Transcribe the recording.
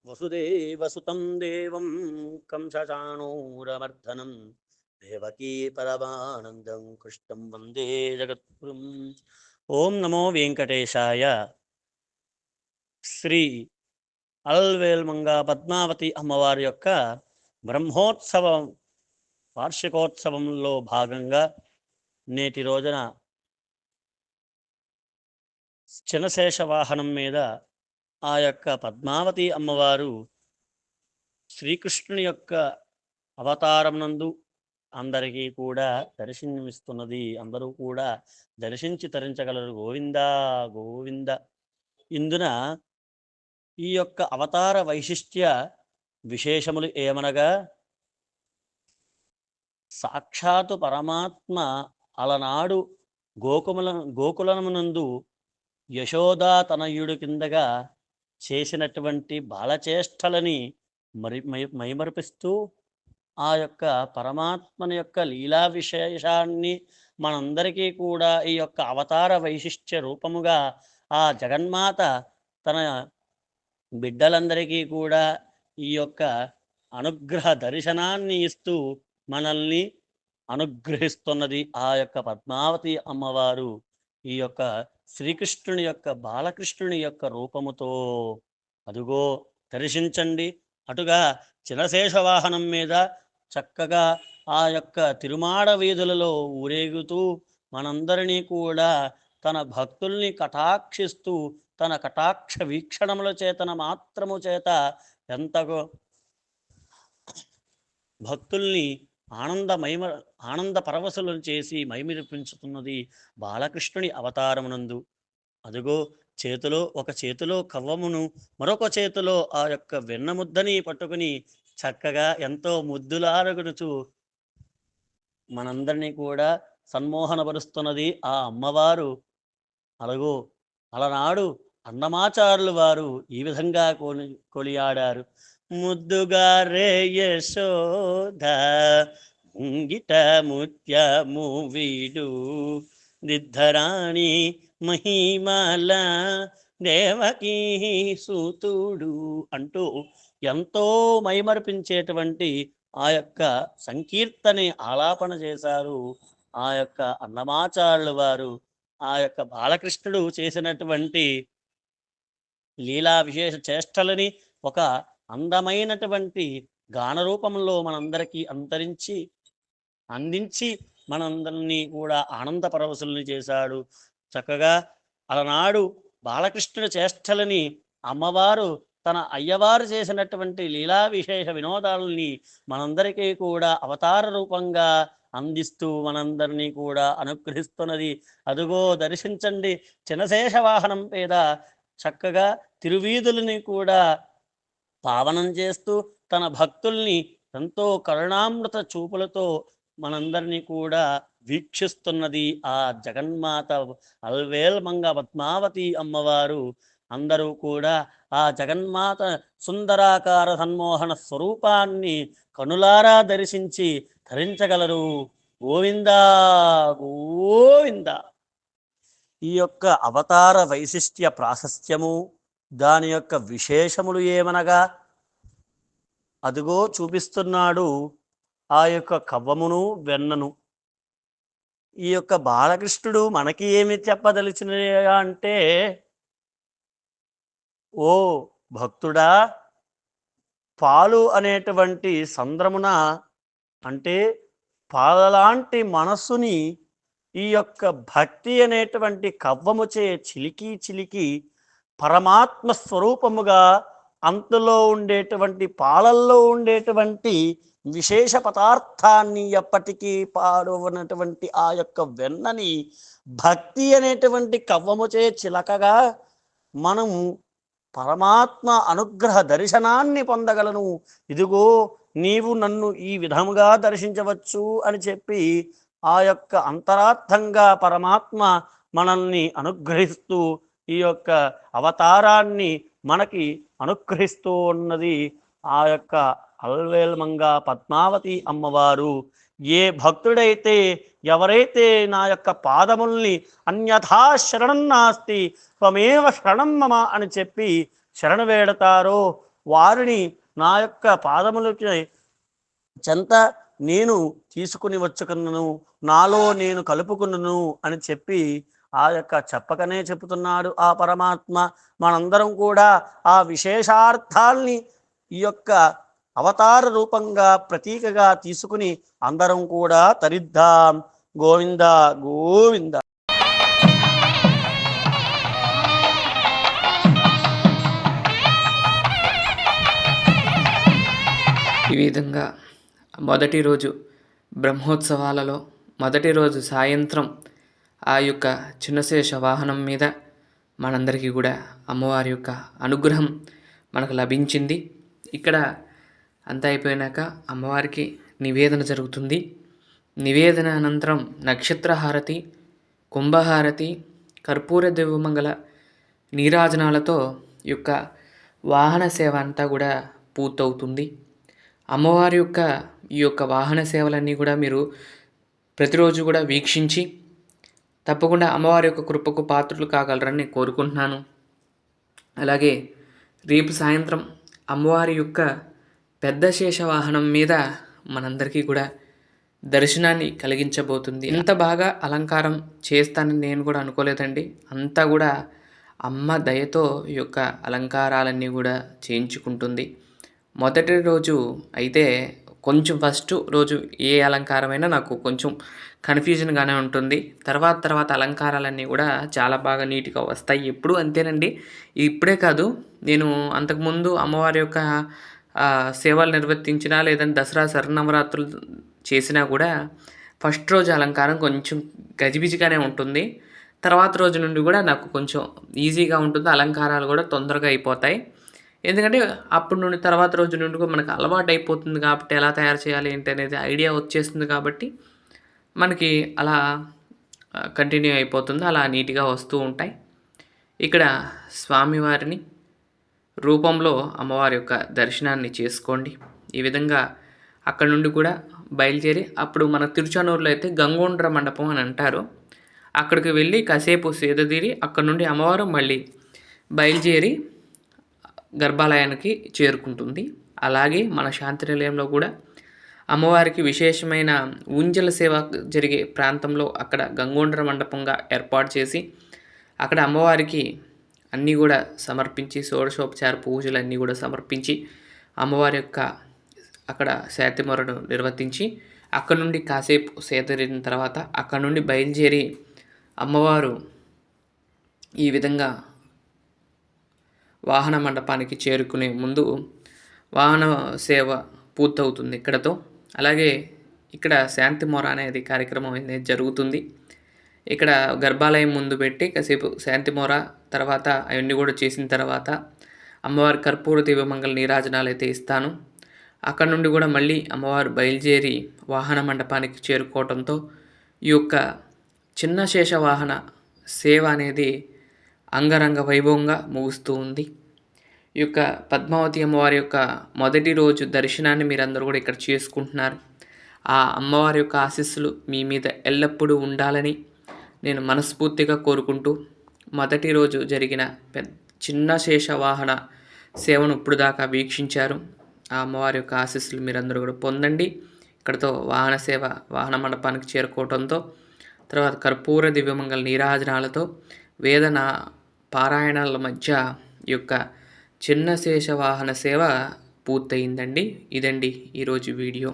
వసుదేవసుతం దేవం కంసచాణూరమర్దనం దేవకీ పరమానందం కృష్ణం వందే జగద్గురుం. ఓం నమో వెంకటేశాయ. శ్రీ అలవేల్మంగా పద్మావతి అమ్మవారి యొక్క బ్రహ్మోత్సవం వార్షికోత్సవంలో భాగంగా నేటి రోజున చినశేష వాహనం మీద ఆ యొక్క పద్మావతి అమ్మవారు శ్రీకృష్ణుని యొక్క అవతారం నందు అందరికీ కూడా దర్శనమిస్తున్నది. అందరూ కూడా దర్శించి తరించగలరు. గోవిందా గోవింద. ఇందున ఈ యొక్క అవతార వైశిష్ట్య విశేషములు ఏమనగా, సాక్షాత్తు పరమాత్మ అలనాడు గోకులమునందు యశోదా తనయుడు కిందగా చేసినటువంటి బాలచేష్టలని మైమరిపిస్తూ ఆ యొక్క పరమాత్మని యొక్క లీలా విశేషాన్ని మనందరికీ కూడా ఈ యొక్క అవతార వైశిష్ట్య రూపముగా ఆ జగన్మాత తన బిడ్డలందరికీ కూడా ఈ యొక్క అనుగ్రహ దర్శనాన్ని ఇస్తూ మనల్ని అనుగ్రహిస్తున్నది. ఆ యొక్క పద్మావతి అమ్మవారు ఈ యొక్క శ్రీకృష్ణుని యొక్క బాలకృష్ణుని యొక్క రూపముతో అదుగో దర్శించండి. అటుగా చినశేషవాహనం మీద చక్కగా ఆ యొక్క తిరుమాడ వీధులలో ఊరేగుతూ మనందరినీ కూడా తన భక్తుల్ని కటాక్షిస్తూ తన కటాక్ష వీక్షణముల చేతన మాత్రము చేత ఎంతగో భక్తుల్ని ఆనంద పరవశులను చేసి మైమిరిపించుతున్నది బాలకృష్ణుని అవతారమునందు. అదుగో ఒక చేతిలో కవ్వమును, మరొక చేతిలో ఆ యొక్క వెన్నముద్దని పట్టుకుని చక్కగా ఎంతో ముద్దులారగుడుచు మనందరినీ కూడా సన్మోహనపరుస్తున్నది ఆ అమ్మవారు. అలనాడు అన్నమాచారులు వారు ఈ విధంగా కొలియాడారు. ముద్దుగా రే యశోద ముంగిట ముత్యము వీడు దిద్ధరాణి మహిమల దేవకీ సూతుడు అంటూ ఎంతో మైమర్పించేటువంటి ఆ యొక్క సంకీర్తని ఆలాపన చేశారు ఆ యొక్క అన్నమాచార్యుల వారు. ఆ యొక్క బాలకృష్ణుడు చేసినటువంటి లీలా విశేష చేష్టలని ఒక అందమైనటువంటి గానరూపంలో మనందరికీ అందించి మనందరినీ కూడా ఆనంద పరవశుల్ని చేశాడు. చక్కగా అలనాడు బాలకృష్ణుడి చేష్టలని అమ్మవారు తన అయ్యవారు చేసినటువంటి లీలా విశేష వినోదాలని మనందరికీ కూడా అవతార రూపంగా అందిస్తూ మనందరినీ కూడా అనుగ్రహిస్తున్నది. అదుగో దర్శించండి. చినశేష వాహనం మీద చక్కగా తిరువీధులని కూడా పావనం చేస్తూ తన భక్తుల్ని ఎంతో కరుణామృత చూపులతో మనందరినీ కూడా వీక్షిస్తున్నది ఆ జగన్మాత అలవేల్మంగ పద్మావతి అమ్మవారు. అందరూ కూడా ఆ జగన్మాత సుందరాకార సన్మోహన స్వరూపాన్ని కనులారా దర్శించి ధరించగలరు. గోవిందా గోవింద. ఈ యొక్క అవతార వైశిష్ట్య ప్రాశస్త్యము, దాని యొక్క విశేషములు ఏమనగా, అదుగో చూపిస్తున్నాడు ఆ యొక్క కవ్వమును వెన్నను. ఈ యొక్క బాలకృష్ణుడు మనకి ఏమి చెప్పదలిచిన అంటే, ఓ భక్తుడా, పాలు అనేటువంటి సంద్రమున అంటే పాలలాంటి మనస్సుని ఈ యొక్క భక్తి అనేటువంటి కవ్వముచే చిలికి పరమాత్మ స్వరూపముగా అంతలో ఉండేటువంటి పాలల్లో ఉండేటువంటి విశేష పదార్థాన్ని ఎప్పటికీ పాడవనటువంటి ఆ యొక్క వెన్నని భక్తి అనేటువంటి కవ్వముచే చిలకగా మనం పరమాత్మ అనుగ్రహ దర్శనాన్ని పొందగలను. ఇదిగో నీవు నన్ను ఈ విధముగా దర్శించవచ్చు అని చెప్పి ఆ యొక్క అంతరార్థంగా పరమాత్మ మనల్ని అనుగ్రహిస్తూ ఈ యొక్క అవతారాన్ని మనకి అనుగ్రహిస్తూ ఉన్నది ఆ యొక్క అలవేల్మంగ పద్మావతి అమ్మవారు. ఏ భక్తుడైతే ఎవరైతే నా యొక్క పాదముల్ని అన్యథా శరణం నాస్తి త్వమేవ శరణం మమ అని చెప్పి శరణు వేడతారో వారిని నా యొక్క పాదములకి చెంత నేను తీసుకుని వచ్చుకున్నాను, నాలో నేను కలుపుకున్నాను అని చెప్పి ఆ యొక్క చెప్పకనే చెబుతున్నాడు ఆ పరమాత్మ. మనందరం కూడా ఆ విశేషార్థాల్ని ఈ యొక్క అవతార రూపంగా ప్రతీకగా తీసుకుని అందరం కూడా తరిద్దాం. గోవింద గోవింద. ఈ విధంగా మొదటి రోజు బ్రహ్మోత్సవాలలో మొదటి రోజు సాయంత్రం ఆ యొక్క చిన్నశేష వాహనం మీద మనందరికీ కూడా అమ్మవారి యొక్క అనుగ్రహం మనకు లభించింది. ఇక్కడ అంతా అయిపోయినాక అమ్మవారికి నివేదన జరుగుతుంది. నివేదన అనంతరం నక్షత్రహారతి, కుంభహారతి, కర్పూర దివ్యమంగళ నీరాజనాలతో యొక్క వాహన సేవ అంతా కూడా పూర్తవుతుంది. అమ్మవారి యొక్క ఈ యొక్క వాహన సేవలన్నీ కూడా మీరు ప్రతిరోజు కూడా వీక్షించి తప్పకుండా అమ్మవారి యొక్క కృపకు పాత్రలు కాగలరని కోరుకుంటున్నాను. అలాగే రేపు సాయంత్రం అమ్మవారి యొక్క పెద్ద శేష వాహనం మీద మనందరికీ కూడా దర్శనాన్ని కలిగించబోతుంది. ఇంత బాగా అలంకారం చేస్తానని నేను కూడా అనుకోలేదండి. అంతా కూడా అమ్మ దయతో ఈ యొక్క అలంకారాలన్నీ కూడా చేయించుకుంటుంది. మొదటి రోజు అయితే కొంచెం ఫస్ట్ రోజు ఏ అలంకారమైనా నాకు కొంచెం కన్ఫ్యూజన్గానే ఉంటుంది. తర్వాత అలంకారాలన్నీ కూడా చాలా బాగా నీట్గా వస్తాయి. ఎప్పుడు అంతేనండి. ఇప్పుడే కాదు, నేను అంతకుముందు అమ్మవారి యొక్క సేవలు నిర్వర్తించినా లేదంటే దసరా శరన్నవరాత్రులు చేసినా కూడా ఫస్ట్ రోజు అలంకారం కొంచెం గజిబిజిగానే ఉంటుంది. తర్వాత రోజు నుండి కూడా నాకు కొంచెం ఈజీగా ఉంటుంది. అలంకారాలు కూడా తొందరగా అయిపోతాయి. ఎందుకంటే అప్పటి నుండి తర్వాత రోజు నుండి కూడా మనకు అలవాటు అయిపోతుంది కాబట్టి ఎలా తయారు చేయాలి ఏంటి అనేది ఐడియా వచ్చేస్తుంది కాబట్టి మనకి అలా కంటిన్యూ అయిపోతుంది. అలా నీట్గా వస్తూ ఉంటాయి. ఇక్కడ స్వామివారిని రూపంలో అమ్మవారి యొక్క దర్శనాన్ని చేసుకోండి. ఈ విధంగా అక్కడ నుండి కూడా బయలుదేరి అప్పుడు మన తిరుచానూరులో అయితే గంగోండ్ర మండపం అని అంటారు. అక్కడికి వెళ్ళి కాసేపు సేదతీరి అక్కడ నుండి అమ్మవారు మళ్ళీ బయలుదేరి గర్భాలయానికి చేరుకుంటుంది. అలాగే మన శాంతి నిలయంలో కూడా అమ్మవారికి విశేషమైన ఊంజల సేవ జరిగే ప్రాంతంలో అక్కడ గంగోండ్ర మండపంగా ఏర్పాటు చేసి అక్కడ అమ్మవారికి అన్నీ కూడా సమర్పించి షోడశోపచార పూజలన్నీ కూడా సమర్పించి అమ్మవారి యొక్క అక్కడ శాంతిమొరను నిర్వర్తించి అక్కడ నుండి కాసేపు సేదరిన తర్వాత అక్కడ నుండి బయలుదేరి అమ్మవారు ఈ విధంగా వాహన మండపానికి చేరుకునే ముందు వాహన సేవ పూర్తవుతుంది ఇక్కడతో. అలాగే ఇక్కడ శాంతిమొర అనేది కార్యక్రమం అనేది జరుగుతుంది. ఇక్కడ గర్భాలయం ముందు పెట్టి కాసేపు శాంతిమొర తర్వాత అవన్నీ కూడా చేసిన తర్వాత అమ్మవారి కర్పూర దివ్యమంగళ నీరాజనాలు అయితే ఇస్తాను. అక్కడ నుండి కూడా మళ్ళీ అమ్మవారు బయలుదేరి వాహన మండపానికి చేరుకోవడంతో ఈ యొక్క చిన్న శేష వాహన సేవ అనేది అంగరంగ వైభవంగా ముగుస్తూ ఉంది. ఈ యొక్క పద్మావతి అమ్మవారి యొక్క మొదటి రోజు దర్శనాన్ని మీరందరూ కూడా ఇక్కడ చేసుకుంటున్నారు. ఆ అమ్మవారి యొక్క ఆశీస్సులు మీ మీద ఎల్లప్పుడూ ఉండాలని నేను మనస్ఫూర్తిగా కోరుకుంటూ మొదటి రోజు జరిగిన చిన్న శేష వాహన సేవను ఇప్పుడు దాకా వీక్షించారు. ఆ అమ్మవారి యొక్క ఆశీస్సులు మీరందరూ కూడా పొందండి. ఇక్కడతో వాహన సేవ వాహన మండపానికి చేరుకోవడంతో తర్వాత కర్పూర దివ్యమంగళ నీరాజనాలతో వేదన పారాయణాల మధ్య ఈ యొక్క చిన్న శేష వాహన సేవ పూర్తయిందండి. ఇదండి ఈరోజు వీడియో.